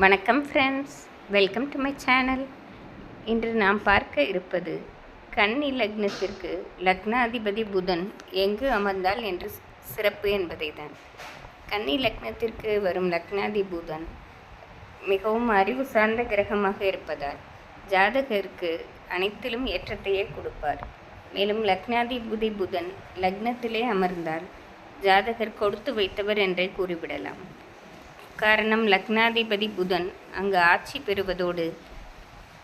வணக்கம் friends, welcome to my channel. இன்று நாம் பார்க்க இருப்பது கன்னி லக்னத்திற்கு லக்னாதிபதி புதன் எங்கு அமர்ந்தால் என்று சிறப்பு என்பதை தான். கன்னி லக்னத்திற்கு வரும் லக்னாதி புதன் மிகவும் அறிவு சார்ந்த கிரகமாக இருப்பதால் ஜாதகருக்கு அனைத்திலும் ஏற்றத்தையே கொடுப்பார். மேலும் லக்னாதிபதி புதன் லக்னத்திலே அமர்ந்தால் ஜாதகர் கொடுத்து வைத்தவர் என்றே கூறிவிடலாம். காரணம், லக்னாதிபதி புதன் அங்கு ஆட்சி பெறுவதோடு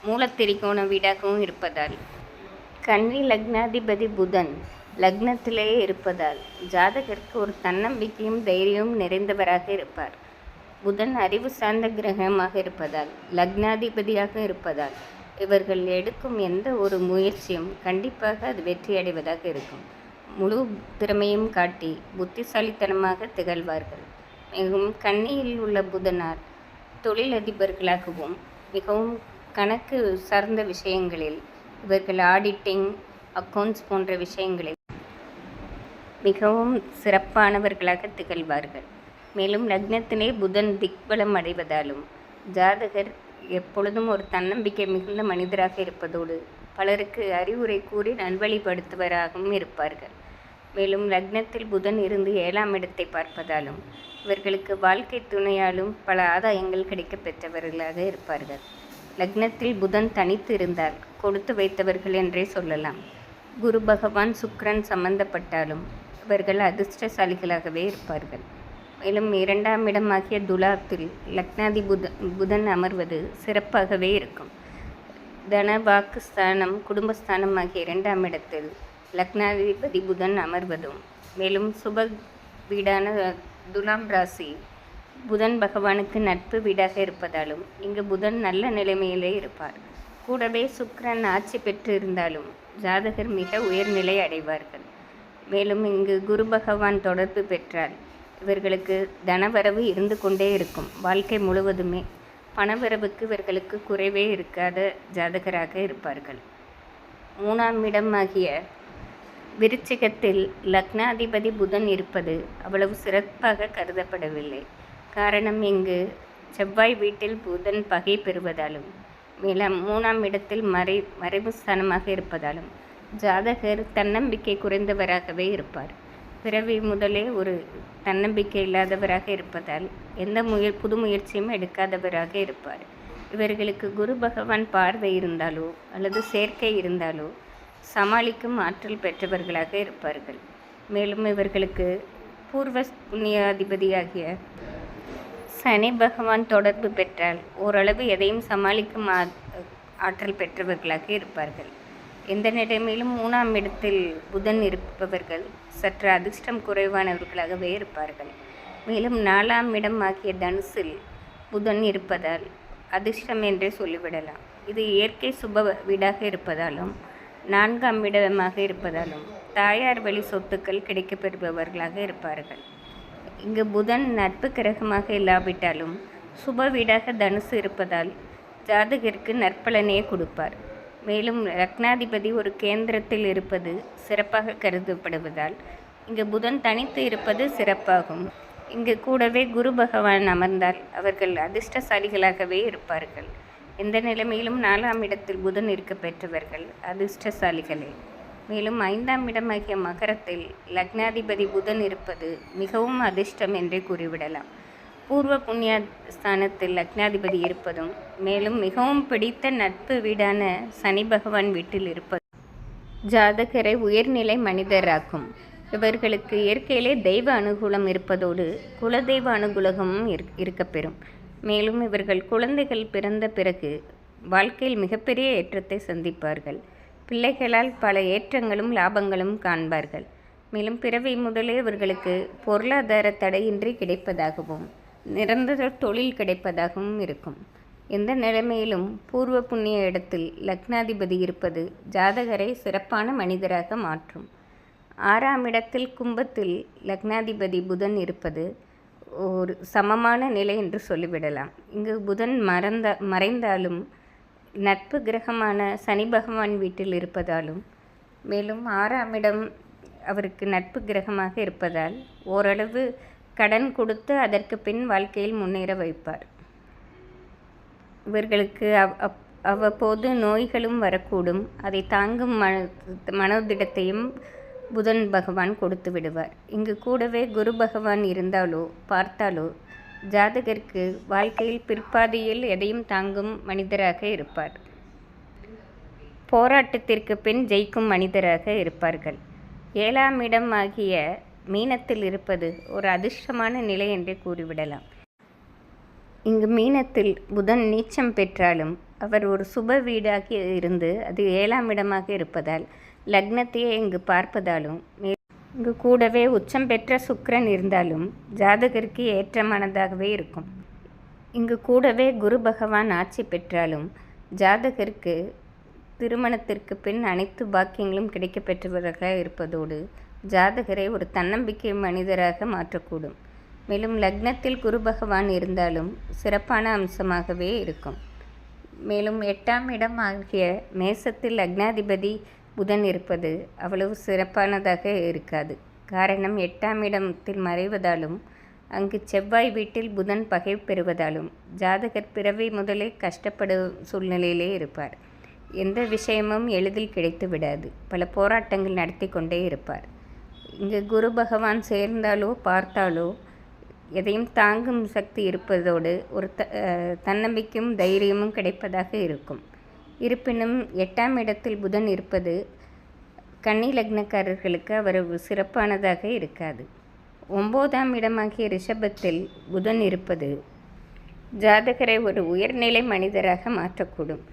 மூலத்திரிகோண வீடாகவும் இருப்பதால், கன்னி லக்னாதிபதி புதன் லக்னத்திலேயே இருப்பதால் ஜாதகருக்கு ஒரு தன்னம்பிக்கையும் தைரியமும் நிறைந்தவராக இருப்பார். புதன் அறிவு சார்ந்த கிரகமாக இருப்பதால், லக்னாதிபதியாக இருப்பதால் இவர்கள் எடுக்கும் எந்த ஒரு முயற்சியும் கண்டிப்பாக அது வெற்றியடைவதாக இருக்கும். முழு திறமையும் காட்டி புத்திசாலித்தனமாக திகழ்வார்கள். மிகவும் கன்னியில் உள்ள புதனார் தொழிலதிபர்களாகவும் மிகவும் கணக்கு சார்ந்த விஷயங்களில் இவர்கள் ஆடிட்டிங், அக்கவுண்ட்ஸ் போன்ற விஷயங்களில் மிகவும் சிறப்பானவர்களாக திகழ்வார்கள். மேலும் லக்னத்திலே புதன் திக்பலம் அடைவதாலும் ஜாதகர் எப்பொழுதும் ஒரு தன்னம்பிக்கை மிகுந்த மனிதராக இருப்பதோடு பலருக்கு அறிவுரை கூறி நல்வழிப்படுத்துவராகவும் இருப்பார்கள். மேலும் லக்னத்தில் புதன் இருந்து 7ஆம் இடத்தை பார்ப்பதாலும் இவர்களுக்கு வாழ்க்கை துணையாலும் பல ஆதாயங்கள் கிடைக்க பெற்றவர்களாக இருப்பார்கள். லக்னத்தில் புதன் தனித்து இருந்தால் கொடுத்து வைத்தவர்கள் என்றே சொல்லலாம். குரு பகவான், சுக்கிரன் சம்பந்தப்பட்டாலும் இவர்கள் அதிர்ஷ்டசாலிகளாகவே இருப்பார்கள். மேலும் 2ஆம் இடமாகிய துலாத்தில் லக்னாதி புதன் அமர்வது சிறப்பாகவே இருக்கும். தன, வாக்கு ஸ்தானம், குடும்பஸ்தானம் ஆகிய 2ஆம் இடத்தில் லக்னாதிபதி புதன் அமர்வதும், மேலும் சுப வீடான துலாம் ராசி புதன் பகவானுக்கு நட்பு வீடாக இருப்பதாலும் இங்கு புதன் நல்ல நிலைமையிலே இருப்பார். கூடவே சுக்கிரன் ஆட்சி பெற்று இருந்தாலும் ஜாதகர் மிக உயர்நிலை அடைவார்கள். மேலும் இங்கு குரு பகவான் தொடர்பு பெற்றால் இவர்களுக்கு தனவரவு இருந்து கொண்டே இருக்கும். வாழ்க்கை முழுவதுமே பணவரவுக்கு இவர்களுக்கு குறைவே இருக்காத ஜாதகராக இருப்பார்கள். 3ஆம் இடமாகிய விருச்சிகத்தில் லக்னாதிபதி புதன் இருப்பது அவ்வளவு சிறப்பாக கருதப்படவில்லை. காரணம், இங்கு செவ்வாய் வீட்டில் புதன் பகை பெறுவதாலும், மேலும் 3ஆம் இடத்தில் மறைவு ஸ்தானமாக இருப்பதாலும் ஜாதகர் தன்னம்பிக்கை குறைந்தவராகவே இருப்பார். பிறவி முதலே ஒரு தன்னம்பிக்கை இல்லாதவராக இருப்பதால் எந்த புது முயற்சியும் எடுக்காதவராக இருப்பார். இவர்களுக்கு குரு பகவான் பார்வை இருந்தாலோ அல்லது சேர்க்கை இருந்தாலோ சமாளிக்கும் ஆற்றல் பெற்றவர்களாக இருப்பார்கள். மேலும் இவர்களுக்கு பூர்வ புண்ணியாதிபதியாகிய சனி பகவான் தொடர்பு பெற்றால் ஓரளவு எதையும் சமாளிக்கும் ஆற்றல் பெற்றவர்களாக இருப்பார்கள். எந்த நிலைமையிலும் 3ஆம் இடத்தில் புதன் இருப்பவர்கள் சற்று அதிர்ஷ்டம் குறைவானவர்களாகவே இருப்பார்கள். மேலும் 4ஆம் இடம் ஆகிய தனுசில் புதன் இருப்பதால் அதிர்ஷ்டம் என்றே சொல்லிவிடலாம். இது இயற்கை சுப வீடாக இருப்பதாலும் 4ஆம் இடமாக இருப்பதாலும் தாயார் வழி சொத்துக்கள் கிடைக்கப்பெறுபவர்களாக இருப்பார்கள். இங்கு புதன் நட்பு கிரகமாக இல்லாவிட்டாலும் சுப வீடாக தனுசு இருப்பதால் ஜாதகருக்கு நற்பலனையே கொடுப்பார். மேலும் லக்னாதிபதி ஒரு கேந்திரத்தில் இருப்பது சிறப்பாக கருதப்படுவதால் இங்கு புதன் தனித்து இருப்பது சிறப்பாகும். இங்கு கூடவே குரு பகவான் அமர்ந்தால் அவர்கள் அதிர்ஷ்டசாலிகளாகவே இருப்பார்கள். எந்த நிலைமையிலும் 4ஆம் இடத்தில் புதன் இருக்க பெற்றவர்கள் அதிர்ஷ்டசாலிகளே. மேலும் 5ஆம் இடமாகிய மகரத்தில் லக்னாதிபதி புதன் இருப்பது மிகவும் அதிர்ஷ்டம் என்றே கூறிவிடலாம். பூர்வ புண்ணிய ஸ்தானத்தில் லக்னாதிபதி இருப்பதும், மேலும் மிகவும் பிடித்த நட்பு வீடான சனி பகவான் வீட்டில் இருப்பதும் ஜாதகரை உயர்நிலை மனிதராக்கும். இவர்களுக்கு இயற்கையிலே தெய்வ அனுகூலம் இருப்பதோடு குலதெய்வ அனுகூலமும் இருக்கப்பெறும். மேலும் இவர்கள் குழந்தைகள் பிறந்த பிறகு வாழ்க்கையில் மிகப்பெரிய ஏற்றத்தை சந்திப்பார்கள். பிள்ளைகளால் பல ஏற்றங்களும் லாபங்களும் காண்பார்கள். மேலும் பிறவி முதலே இவர்களுக்கு பொருளாதார தடையின்றி கிடைப்பதாகவும் நிரந்தர தொழில் கிடைப்பதாகவும் இருக்கும். எந்த நிலைமையிலும் பூர்வ புண்ணிய இடத்தில் லக்னாதிபதி இருப்பது ஜாதகரை சிறப்பான மனிதராக மாற்றும். 6ஆம் இடத்தில் கும்பத்தில் லக்னாதிபதி புதன் இருப்பது ஒரு சமமான நிலை என்று சொல்லிவிடலாம். இங்கு புதன் மறைந்தாலும் நட்பு கிரகமான சனி பகவான் வீட்டில் இருப்பதாலும், மேலும் 6ஆம் இடம் அவருக்கு நட்பு கிரகமாக இருப்பதால் ஓரளவு கடன் கொடுத்து அதற்கு பின் வாழ்க்கையில் முன்னேற வைப்பார். இவர்களுக்கு அவ்வப்போது நோய்களும் வரக்கூடும். அதை தாங்கும் மனோதிடத்தையும் புதன் பகவான் கொடுத்து விடுவார். இங்கு கூடவே குரு பகவான் இருந்தாலோ பார்த்தாலோ ஜாதகருக்கு வாழ்க்கையில் பிற்பாதையில் எதையும் தாங்கும் மனிதராக இருப்பார். போராட்டத்திற்கு பின் ஜெயிக்கும் மனிதராக இருப்பார்கள். 7ஆம் இடம் ஆகிய மீனத்தில் இருப்பது ஒரு அதிர்ஷ்டமான நிலை என்றே கூறிவிடலாம். இங்கு மீனத்தில் புதன் நீச்சம் பெற்றாலும் அவர் ஒரு சுப வீடாகி இருந்து அது 7ஆம் இடமாக இருப்பதால் லக்னத்தையே இங்கு பார்ப்பதாலும் இங்கு கூடவே உச்சம் பெற்ற சுக்கிரன் இருந்தாலும் ஜாதகருக்கு ஏற்றமானதாகவே இருக்கும். இங்கு கூடவே குரு பகவான் ஆட்சி பெற்றாலும் ஜாதகருக்கு திருமணத்திற்கு பின் அனைத்து பாக்கியங்களும் கிடைக்க பெற்றவர்களாக இருப்பதோடு ஜாதகரை ஒரு தன்னம்பிக்கை மனிதராக மாற்றக்கூடும். மேலும் லக்னத்தில் குரு பகவான் இருந்தாலும் சிறப்பான அம்சமாகவே இருக்கும். மேலும் 8ஆம் இடம் ஆகிய மேசத்தில் லக்னாதிபதி புதன் இருப்பது அவ்வளவு சிறப்பானதாக இருக்காது. காரணம் 8ஆம் இடத்தில் மறைவதாலும் அங்கு செவ்வாய் வீட்டில் புதன் பகை பெறுவதாலும் ஜாதகர் பிறவி முதலே கஷ்டப்படும் சூழ்நிலையிலே இருப்பார். எந்த விஷயமும் எளிதில் கிடைத்து விடாது. பல போராட்டங்கள் நடத்தி கொண்டே இருப்பார். இங்கு குரு பகவான் சேர்ந்தாலோ பார்த்தாலோ எதையும் தாங்கும் சக்தி இருப்பதோடு ஒரு தன்னம்பிக்கையும் தைரியமும் கிடைப்பதாக இருக்கும். இருப்பினும் 8ஆம் இடத்தில் புதன் இருப்பது கன்னி லக்னக்காரர்களுக்கு அவ்வளவு சிறப்பானதாக இருக்காது. 9ஆம் இடமாகிய ரிஷபத்தில் புதன் இருப்பது ஜாதகரை ஒரு உயர்நிலை மனிதராக மாற்றக்கூடும்.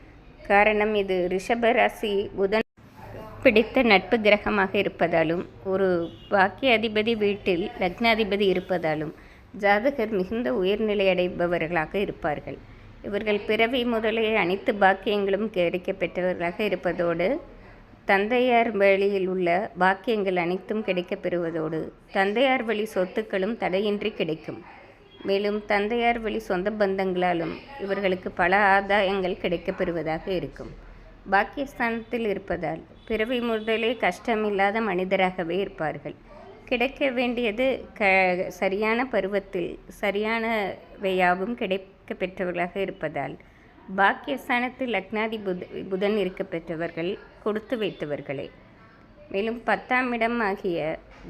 காரணம் இது ரிஷப ராசி புதன் பிடித்த நட்பு கிரகமாக இருப்பதாலும் ஒரு பாக்கிய அதிபதி வீட்டில் லக்னாதிபதி இருப்பதாலும் ஜாதகர் மிகுந்த உயர்நிலை அடைபவர்களாக இருப்பார்கள். இவர்கள் பிறவி முதலே அனைத்து பாக்கியங்களும் கிடைக்க பெற்றவர்களாக இருப்பதோடு தந்தையார் வழியில் உள்ள பாக்கியங்கள் அனைத்தும் கிடைக்கப் பெறுவதோடு தந்தையார் வழி சொத்துக்களும் தடையின்றி கிடைக்கும். மேலும் தந்தையார் வழி சொந்த பந்தங்களாலும் இவர்களுக்கு பல ஆதாயங்கள் கிடைக்கப் பெறுவதாக இருக்கும். பாக்கியஸ்தானத்தில் இருப்பதால் பிறவி முதலே கஷ்டமில்லாத மனிதராகவே இருப்பார்கள். கிடைக்க வேண்டியது சரியான பருவத்தில் சரியானவையாவும் கிடைக்க பெற்றவர்களாக இருப்பதால் பாக்கியஸ்தானத்தில் லக்னாதி புதன் இருக்க பெற்றவர்கள் கொடுத்து வைத்தவர்களே. மேலும் 10ஆம் இடம் ஆகிய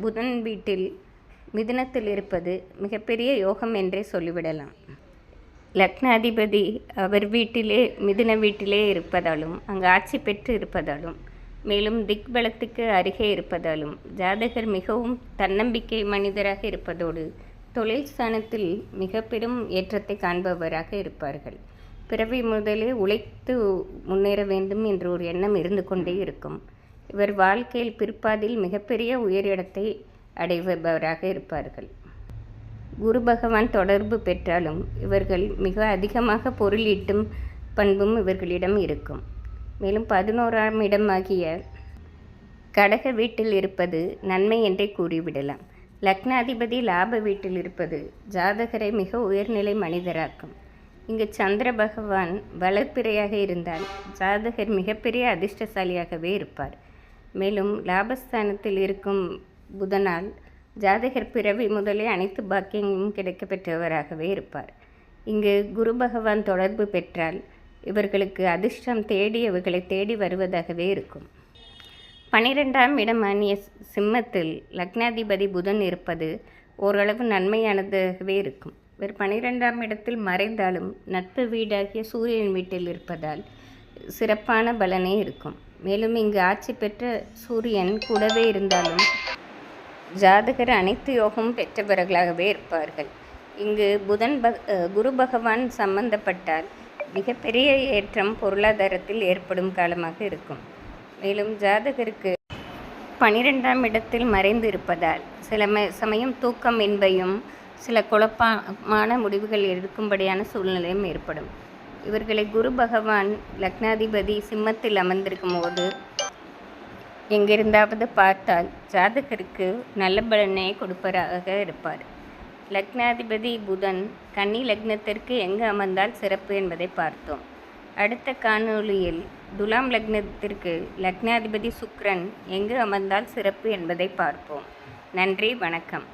புதன் வீட்டில் மிதுனத்தில் இருப்பது மிகப்பெரிய யோகம் என்றே சொல்லிவிடலாம். லக்னாதிபதி அவர் வீட்டிலே மிதுன வீட்டிலே இருப்பதாலும் அங்கு ஆட்சி பெற்று இருப்பதாலும் மேலும் திக்பலத்துக்கு அருகே இருப்பதாலும் ஜாதகர் மிகவும் தன்னம்பிக்கை மனிதராக இருப்பதோடு தொழில் ஸ்தானத்தில் மிக பெரும் ஏற்றத்தை காண்பவராக இருப்பார்கள். பிறவி முதலே உழைத்து முன்னேற வேண்டும் என்ற ஒரு எண்ணம் இருந்து கொண்டே இருக்கும். இவர் வாழ்க்கையில் பிற்பாதில் மிகப்பெரிய உயரிடத்தை அடைபவராக இருப்பார்கள். குரு பகவான் தொடர்பு பெற்றாலும் இவர்கள் மிக அதிகமாக பொருளீட்டும் பண்பும் இவர்களிடம் இருக்கும். மேலும் 11ஆம் இடமாகிய கடக வீட்டில் இருப்பது நன்மை என்றே கூறிவிடலாம். லக்னாதிபதி லாப வீட்டில் இருப்பது ஜாதகரை மிக உயர்நிலை மனிதராக்கும். இங்கு சந்திர பகவான் வளர்ப்பிறையாக இருந்தால் ஜாதகர் மிகப்பெரிய அதிர்ஷ்டசாலியாகவே இருப்பார். மேலும் லாபஸ்தானத்தில் இருக்கும் புதனால் ஜாதகர் பிறவி முதலே அனைத்து பாக்கியங்களும் கிடைக்க பெற்றவராகவே இருப்பார். இங்கு குரு பகவான் தொடர்பு பெற்றால் இவர்களுக்கு அதிர்ஷ்டம் தேடி இவர்களை தேடி வருவதாகவே இருக்கும். 12ஆம் இடமானிய சிம்மத்தில் லக்னாதிபதி புதன் இருப்பது ஓரளவு நன்மையானதாகவே இருக்கும். இவர் 12ஆம் இடத்தில் மறைந்தாலும் நட்பு வீடாகிய சூரியன் வீட்டில் இருப்பதால் சிறப்பான பலனே இருக்கும். மேலும் இங்கு ஆட்சி பெற்ற சூரியன் கூடவே இருந்தாலும் ஜாதகர் அனைத்து யோகமும் பெற்றவர்களாகவே இருப்பார்கள். இங்கு குரு பகவான் சம்பந்தப்பட்டால் மிகப்பெரிய ஏற்றம் பொருளாதாரத்தில் ஏற்படும் காலமாக இருக்கும். மேலும் ஜாதகருக்கு 12ஆம் இடத்தில் மறைந்து இருப்பதால் சில சமயம் தூக்கமின்மையும் சில குழப்பமான முடிவுகள் எடுக்கும்படியான சூழ்நிலையும் ஏற்படும். இவர்களை குரு பகவான் லக்னாதிபதி சிம்மத்தில் அமர்ந்திருக்கும் போது எங்கிருந்தாவது பார்த்தால் ஜாதகருக்கு நல்ல பலனை கொடுப்பவராக இருப்பார். லக்னாதிபதி புதன் கன்னி லக்னத்திற்கு எங்கு அமர்ந்தால் சிறப்பு என்பதை பார்த்தோம். அடுத்த காணொளியில் துலாம் லக்னத்திற்கு லக்னாதிபதி சுக்கிரன் எங்கு அமர்ந்தால் சிறப்பு என்பதை பார்ப்போம். நன்றி, வணக்கம்.